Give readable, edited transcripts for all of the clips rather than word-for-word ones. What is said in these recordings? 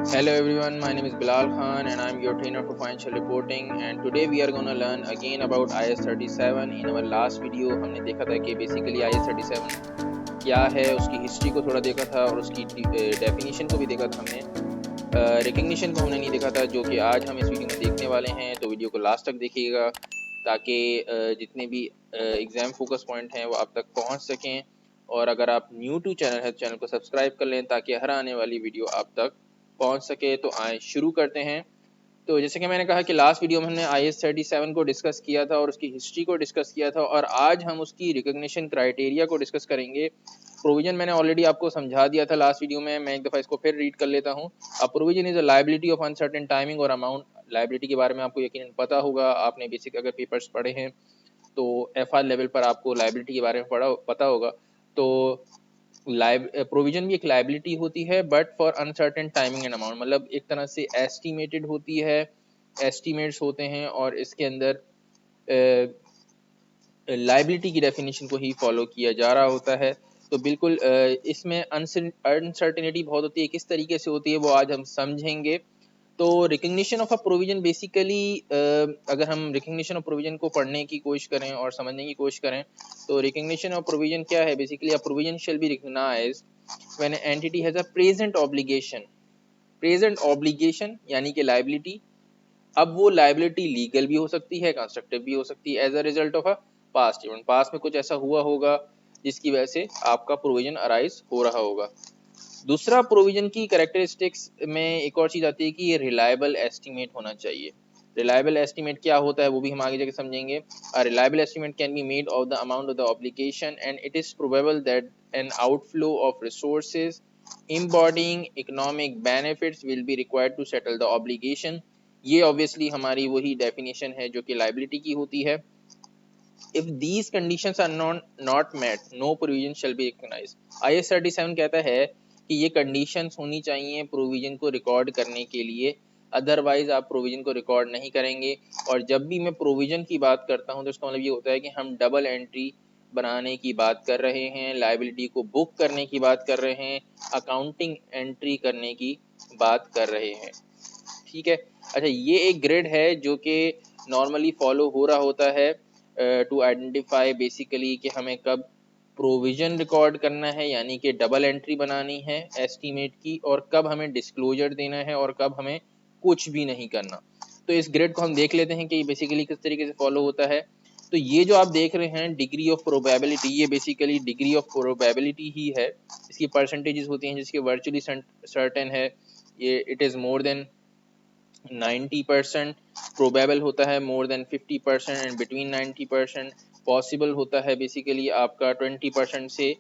Hello everyone, my name is Bilal Khan and I'm your trainer for financial reporting, and today we are going to learn again about IAS 37. In our last video हमने देखा था कि basically IAS 37 क्या है, उसकी history को थोड़ा देखा था और उसकी डेफिनेशन को भी देखा था हमने। रिकग्निशन को हमने नहीं देखा था, जो कि आज हम इस वीडियो में देखने वाले हैं। तो वीडियो को लास्ट तक देखिएगा ताकि जितने भी एग्ज़ाम फोकस पॉइंट हैं वो आप तक पहुंच सकें। और अगर आप न्यू टू चैनल है तो चैनल को सब्सक्राइब कर लें ताकि हर आने वाली वीडियो आप तक पहुंच सके। तो आए शुरू करते हैं। तो जैसे कि मैंने कहा कि लास्ट वीडियो में हमने IAS 37 को डिस्कस किया था और उसकी हिस्ट्री को डिस्कस किया था, और आज हम उसकी रिकग्निशन क्राइटेरिया को डिस्कस करेंगे। प्रोविजन मैंने ऑलरेडी आपको समझा दिया था लास्ट वीडियो में, मैं एक दफ़ा इसको फिर रीड कर लेता हूँ। A provision is a liability of uncertain timing और अमाउंट। लायबिलिटी के बारे में आपको यकीनन पता होगा, आपने बेसिक अगर पेपर्स पढ़े हैं तो FR लेवल पर आपको लायबिलिटी के बारे में पता होगा। तो प्रोविजन भी एक लाइबिलिटी होती है, but for uncertain timing and amount, मतलब एक तरह से एस्टिमेटेड होती है, एस्टिमेट्स होते हैं, और इसके अंदर लाइबिलिटी की डेफिनेशन को ही फॉलो किया जा रहा होता है। तो बिल्कुल इसमें अनसर्टेनिटी बहुत होती है, किस तरीके से होती है वो आज हम समझेंगे। तो recognition of a provision basically, अगर हम रिकग्निशन ऑफ प्रोविजन को पढ़ने की कोशिश करें और समझने की कोशिश करें तो रिकग्निशन ऑफ प्रोविजन क्या है। Basically a provision shall be recognised when entity has a present obligation. Present obligation यानी कि लायबिलिटी। अब वो लायबिलिटी लीगल भी हो सकती है, कंस्ट्रक्टिव भी हो सकती है, as a result of a past event. Past में कुछ ऐसा हुआ होगा जिसकी वजह से आपका प्रोविजन अराइज हो रहा होगा। दूसरा, प्रोविजन की कैरेक्टरिस्टिक्स में एक और चीज़ आती है कि ये रिलायबल एस्टीमेट होना चाहिए। रिलायबल एस्टीमेट क्या होता है वो भी हम आगे जाके समझेंगे। A reliable estimate can be made of the amount of the obligation and it is probable that an outflow of resources embodying economic benefits will be required to settle the obligation। ये obviously हमारी वही definition है जो कि liability की होती है। If these conditions are not met, no provision shall be recognized। IAS 37 कहता है कि ये कंडीशंस होनी चाहिए प्रोविजन को रिकॉर्ड करने के लिए, अदरवाइज आप प्रोविजन को रिकॉर्ड नहीं करेंगे। और जब भी मैं प्रोविजन की बात करता हूँ तो इसका मतलब ये होता है कि हम डबल एंट्री बनाने की बात कर रहे हैं, लाइबिलिटी को बुक करने की बात कर रहे हैं, अकाउंटिंग एंट्री करने की बात कर रहे हैं। ठीक है। अच्छा, ये एक ग्रिड है जो कि नॉर्मली फॉलो हो रहा होता है टू आइडेंटिफाई बेसिकली कि हमें कब प्रोविजन रिकॉर्ड करना है, यानी कि डबल एंट्री बनानी है एस्टीमेट की, और कब हमें डिस्क्लोजर देना है और कब हमें कुछ भी नहीं करना। तो इस ग्रिड को हम देख लेते हैं कि बेसिकली किस तरीके से फॉलो होता है। तो ये जो आप देख रहे हैं डिग्री ऑफ प्रोबेबिलिटी, ये बेसिकली डिग्री ऑफ प्रोबेबिलिटी ही है। इसकी परसेंटेजेस होती हैं जिसके वर्चुअली सर्टेन है, ये it is more than 90%, probable होता है more than 50% and between 90%, possible होता है बेसिकली आपका 20% से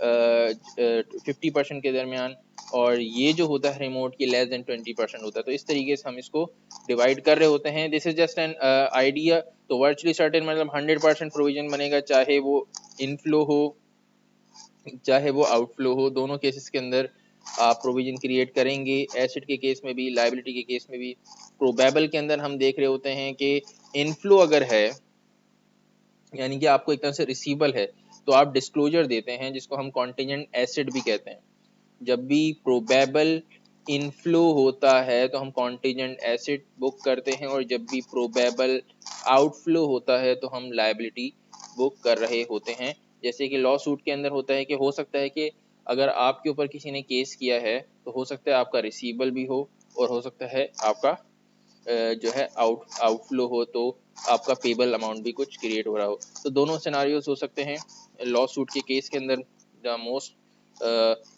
50% के दरमियान, और ये जो होता है रिमोट की लेस देन 20% होता है। तो इस तरीके से हम इसको डिवाइड कर रहे होते हैं। This is just an idea. तो वर्चुअली सर्टेन मतलब 100% प्रोविजन बनेगा, चाहे वो इनफ्लो हो चाहे वो आउटफ्लो हो, दोनों केसेस के अंदर आप प्रोविजन क्रिएट करेंगे। एसेट के केस में भी, लायबिलिटी के केस में भी। प्रोबेबल के अंदर हम देख रहे होते हैं कि इनफ्लो अगर है, यानी कि आपको एक तरह से रिसीवेबल है, तो आप डिस्क्लोजर देते हैं जिसको हम कॉन्टिजेंट एसेट भी कहते हैं। जब भी प्रोबेबल इनफ्लो होता है तो हम कॉन्टिजेंट एसेट बुक करते हैं, और जब भी प्रोबेबल आउटफ्लो होता है तो हम लायबिलिटी बुक कर रहे होते हैं। जैसे कि लॉ सूट के अंदर होता है कि हो सकता है कि अगर आपके ऊपर किसी ने केस किया है तो हो सकता है आपका रिसीवेबल भी हो, और हो सकता है आपका जो है आउटफ्लो हो, तो आपका पेबल अमाउंट भी कुछ क्रिएट हो रहा हो। तो दोनों सिनारियोज हो सकते हैं लॉ सूट के केस के अंदर। The most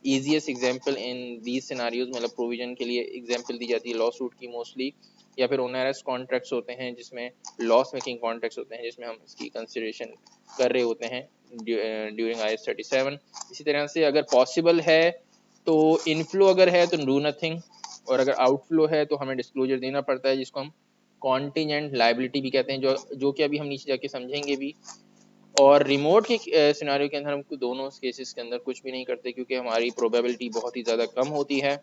easiest example in these scenarios, मतलब प्रोविजन के लिए एग्जांपल दी जाती है लॉ सूट की मोस्टली, या फिर ओनरस कॉन्ट्रैक्ट्स होते हैं जिसमें लॉस मेकिंग कॉन्ट्रैक्ट्स होते हैं जिसमें हम इसकी कंसिडरेशन कर रहे होते हैं ड्यूरिंग IAS 37। इसी तरह से अगर पॉसिबल है तो इनफ्लो अगर है तो डू नथिंग, और अगर आउटफ्लो है तो हमें डिस्क्लोजर देना पड़ता है, जिसको हम कॉन्टिजेंट लायबिलिटी भी कहते हैं, जो कि अभी हम नीचे जाके समझेंगे भी। और रिमोट के सिनारियो के अंदर हम दोनों केसेस के अंदर कुछ भी नहीं करते क्योंकि हमारी प्रोबेबिलिटी बहुत ही ज़्यादा कम होती है।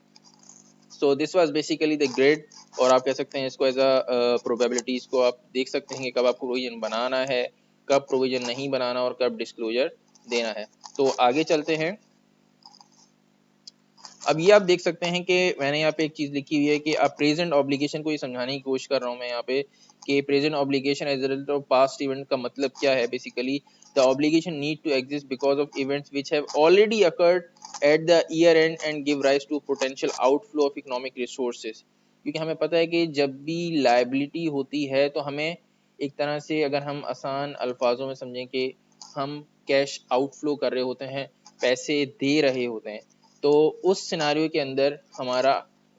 So this was basically the grade, और आप कह सकते हैं इसको एज अ प्रोबेबिलिटीज़ को आप देख सकते हैं कि कब आपको प्रोविजन बनाना है, कब प्रोविजन नहीं बनाना, और कब डिस्क्लोजर देना है। तो आगे चलते हैं। अब ये आप देख सकते हैं कि मैंने यहाँ पे एक चीज लिखी हुई है कि अब प्रेजेंट ऑब्लिगेशन को ये समझाने की कोशिश कर रहा हूँ मैं यहाँ पे कि present obligation as result of past event का मतलब क्या है। Basically the obligation need to exist because of events which have already occurred at the year end give rise to potential outflow of economic resources. क्योंकि हमें पता है कि जब भी लाइबिलिटी होती है तो हमें एक तरह से, अगर हम आसान अल्फाजों में समझें कि हम कैश आउटफ्लो कर रहे होते हैं, पैसे दे रहे होते हैं, तो उस सिनारियो के अंदर हमारा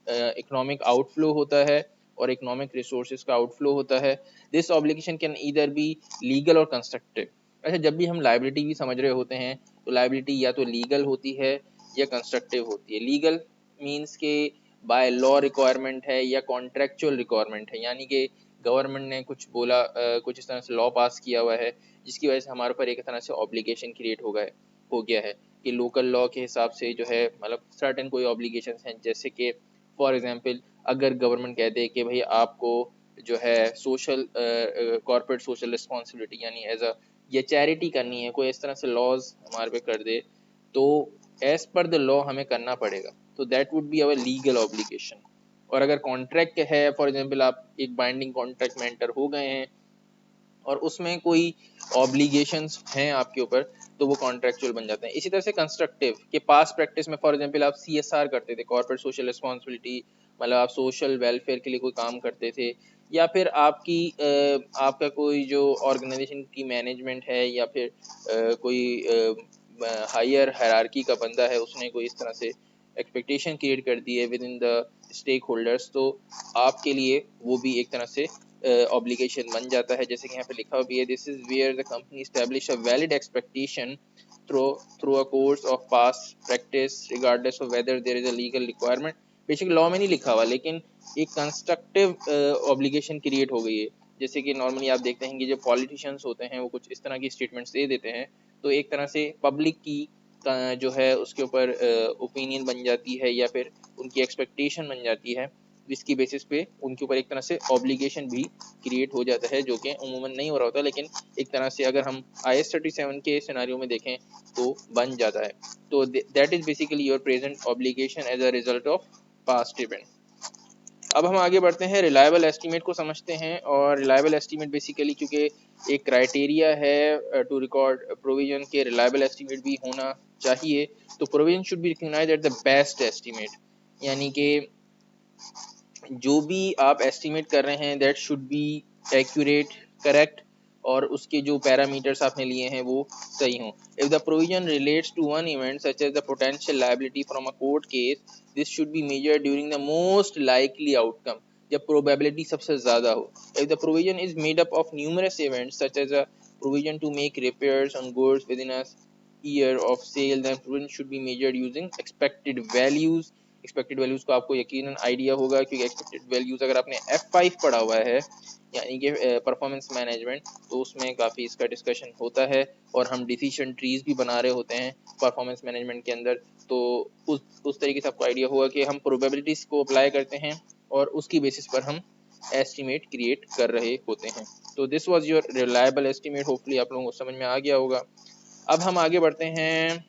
इकोनॉमिक आउटफ्लो होता है और इकोनॉमिक रिसोर्सेज का आउटफ्लो होता है। This obligation can either be legal और कंस्ट्रक्टिव। अच्छा, जब भी हम लाइबिलिटी भी समझ रहे होते हैं तो लाइबिलिटी या तो लीगल होती है या कंस्ट्रक्टिव होती है। लीगल मीन्स के बाय लॉ रिक्वायरमेंट है या कॉन्ट्रेक्चुअल रिक्वायरमेंट है, यानी कि गवर्नमेंट ने कुछ बोला, कुछ इस तरह से लॉ पास किया हुआ है जिसकी वजह से हमारे ऊपर एक तरह से ऑब्लिगेशन क्रिएट हो गया है कि लोकल लॉ के हिसाब से जो है, मतलब सर्टेन कोई ऑब्लिगेशन हैं, जैसे कि फॉर एग्जांपल अगर गवर्नमेंट कह दे कि भाई आपको जो है सोशल कॉर्पोरेट सोशल रिस्पॉन्सिबिलिटी यानी एज अ ये चैरिटी करनी है, कोई इस तरह से लॉज हमारे पे कर दे तो एज पर द लॉ हमें करना पड़ेगा, तो that would be our legal obligation. और अगर कॉन्ट्रैक्ट है, फॉर एग्जांपल आप एक बाइंडिंग कॉन्ट्रैक्ट में एंटर हो गए हैं और उसमें कोई ऑब्लिगेशंस हैं आपके ऊपर, तो वो कॉन्ट्रेक्चुअल बन जाते हैं। इसी तरह से कंस्ट्रक्टिव के पास प्रैक्टिस में फॉर एग्जांपल आप सीएसआर करते थे, कॉर्पोरेट सोशल रिस्पॉन्सिबिलिटी, मतलब आप सोशल वेलफेयर के लिए कोई काम करते थे, या फिर आपका कोई जो ऑर्गेनाइजेशन की मैनेजमेंट है या फिर कोई हायर हायरार्की का बंदा है, उसने कोई इस तरह से एक्सपेक्टेशन क्रिएट कर दी है within the stakeholders, तो आपके लिए वो भी एक तरह से ऑब्लिगेशन बन जाता है। जैसे कि यहाँ पे लिखा हुआ भी है, this is where the company establish a valid expectation through through a course of past practice regardless of whether there is a legal requirement. Basic law में नहीं लिखा हुआ, लेकिन एक कंस्ट्रक्टिव ऑब्लिगेशन क्रिएट हो गई है। जैसे कि नॉर्मली आप देखते हैं कि जो पॉलिटिशियंस होते हैं वो कुछ इस तरह की स्टेटमेंट्स दे देते हैं, तो एक तरह से पब्लिक की जो है उसके ऊपर ओपिनियन बन जाती है या फिर उनकी एक्सपेक्टेशन बन जाती है, जिसकी बेसिस पे उनके ऊपर एक तरह से ऑब्लिगेशन भी क्रिएट हो जाता है, जो कि उमूमन नहीं हो रहा होता, लेकिन एक तरह से अगर हम IAS 37 के सिनेरियो में देखें तो बन जाता है। तो that is basically your present obligation as a result of past event. अब हम आगे बढ़ते हैं, रिलायबल एस्टीमेट को समझते हैं। और रिलायबल एस्टीमेट बेसिकली क्योंकि एक क्राइटेरिया है टू रिकॉर्ड प्रोविजन के रिलायबल एस्टीमेट भी होना चाहिए, तो provision should be recognised at the best estimate, यानी कि जो भी आप एस्टिमेट कर रहे हैं that should be accurate, correct, और उसके जो पैरामीटर्स आपने लिए हैं वो सही हों। If the provision relates to one event such as the potential liability from a court case, this should be measured during the most likely outcome, जब प्रोबेबिलिटी सबसे ज्यादा हो। If the provision is made up of numerous events such as a provision to make repairs on goods within a year of sale, then provision should be measured using expected values। Expected values को आपको यकीनन idea होगा, क्योंकि expected values अगर आपने F5 पढ़ा हुआ है यानी कि परफॉर्मेंस मैनेजमेंट, तो उसमें काफ़ी इसका डिस्कशन होता है और हम डिसीजन ट्रीज भी बना रहे होते हैं परफॉर्मेंस मैनेजमेंट के अंदर। तो उस तरीके से आपको आइडिया होगा कि हम प्रोबेबिलिटीज को अप्लाई करते हैं और उसकी बेसिस पर हम एस्टिमेट क्रिएट कर रहे होते हैं। तो this was your reliable estimate, hopefully आप लोगों को समझ में आ गया होगा। अब हम आगे बढ़ते हैं,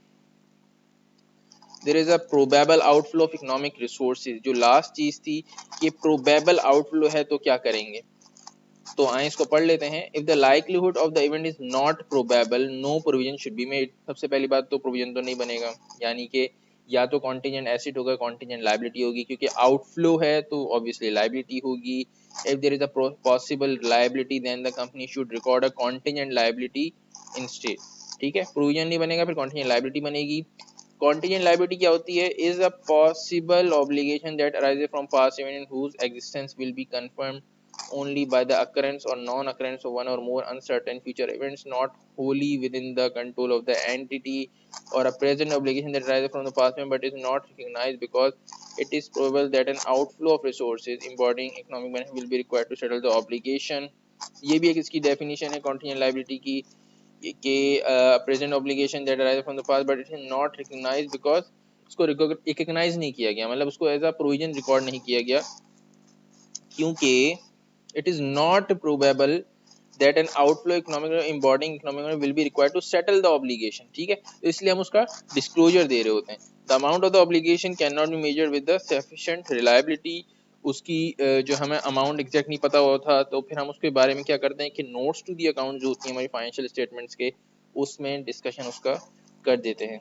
there is a probable outflow of economic resources. जो लास्ट चीज थी कि प्रोबेबल आउटफ्लो है तो क्या करेंगे, तो आए इसको पढ़ लेते हैं। If the likelihood of the event is not probable, no provision should be made. सबसे पहली बात तो प्रोविजन तो नहीं बनेगा, यानी कि या तो कॉन्टीजेंट एसेट होगा, कॉन्टीजेंट लायबिलिटी होगी, क्योंकि आउटफ्लो है तो ऑब्वियसली लायबिलिटी होगी। If there is a possible liability then the company should record a contingent liability instead. ठीक है, प्रोविजन नहीं बनेगा, फिर कॉन्टीजेंट लायबिलिटी बनेगी। Contingent liability क्या होती है, is a possible obligation that arises from past event whose existence will be confirmed only by the occurrence or non-occurrence of one or more uncertain future events not wholly within the control of the entity, or a present obligation that arises from the past event but is not recognized because it is probable that an outflow of resources embodying economic benefit will be required to settle the obligation। ये भी एक इसकी definition है contingent liability की कि present obligation that arise from the past but it is not recognised because उसको recognise नहीं किया गया, मतलब उसको एज अ प्रोविजन रिकॉर्ड नहीं किया गया, क्योंकि it is not probable that an outflow economic embodying economic will be required to settle the obligation. ठीक है, तो इसलिए हम उसका डिस्क्लोजर दे रहे होते हैं। The amount of the obligation can not be measured with the sufficient reliability. उसकी जो हमें अमाउंट एग्जैक्ट नहीं पता हुआ था, तो फिर हम उसके बारे में क्या करते हैं कि नोट्स टू दी अकाउंट जो होती है हमारी फाइनेंशियल स्टेटमेंट्स के, उसमें डिस्कशन उसका कर देते हैं।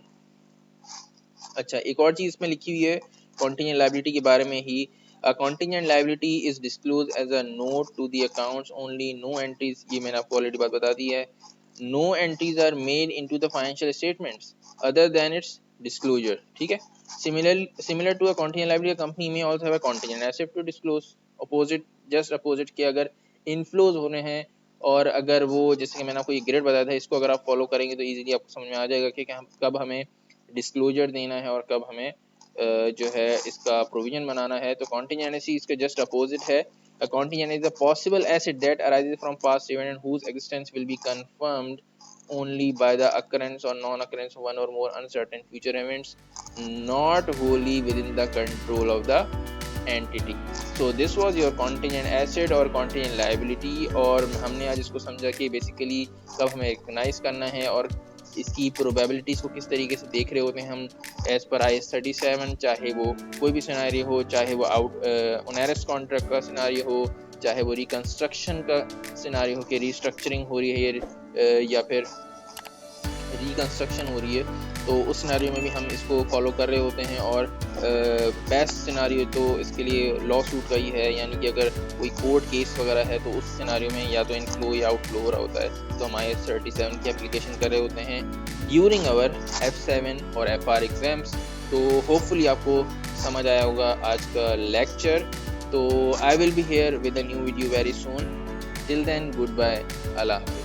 अच्छा, एक और चीज़ इसमें लिखी हुई है कॉन्टिजेंट लायबिलिटी के बारे में ही। Contingent liability is disclose as a note to the accounts only, no entries, ये मैंने आपको ऑलरेडी बात बता दी है, no entries are made into the financial statements other than its disclosure. ठीक है, similar to a contingent liability company में also have a contingent asset to disclose. Opposite, just opposite के अगर इनफ्लोज हो रहे हैं और अगर वो, जैसे कि मैंने आपको ये ग्रेड बताया था, इसको अगर आप फॉलो करेंगे तो इजीली आपको समझ में आ जाएगा कि हम कब हमें डिस्क्लोजर देना है और कब हमें जो है इसका प्रोविजन बनाना है। तो कॉन्टिजेंसी इसका जस्ट अपोजिट है। A contingent is a possible asset that arises from past event and whose existence will be confirmed only by the occurrence or non-occurrence of one or more uncertain future events not wholly within the control of the entity. So this was your contingent asset और contingent liability, और हमने आज इसको समझा कि basically कब हमें recognise करना है और इसकी प्रोबेबिलिटीज़ को किस तरीके से देख रहे होते हैं हम एज पर IAS 37, चाहे वो कोई भी सिनेरियो हो, चाहे वो ओनरस कॉन्ट्रैक्ट का सिनेरियो हो, चाहे वो रिकंस्ट्रक्शन का सिनेरियो हो कि रीस्ट्रक्चरिंग हो रही है या फिर रिकंस्ट्रक्शन हो रही है, तो उस सिनेरियो में भी हम इसको फॉलो कर रहे होते हैं। और बेस्ट सिनेरियो तो इसके लिए लॉ सूट का ही है, यानी कि अगर कोई कोर्ट केस वगैरह है तो उस सिनेरियो में या तो इनफ्लो या आउटफ्लो हो रहा होता है, तो हम IAS 37 की एप्लीकेशन कर रहे होते हैं ड्यूरिंग आवर F7 और FR एग्जाम्स। तो होपफुली आपको समझ आया होगा आज का लेक्चर। तो I will be here with a new video very soon. Till then, good bye, अल्लाह हाफ़िज़।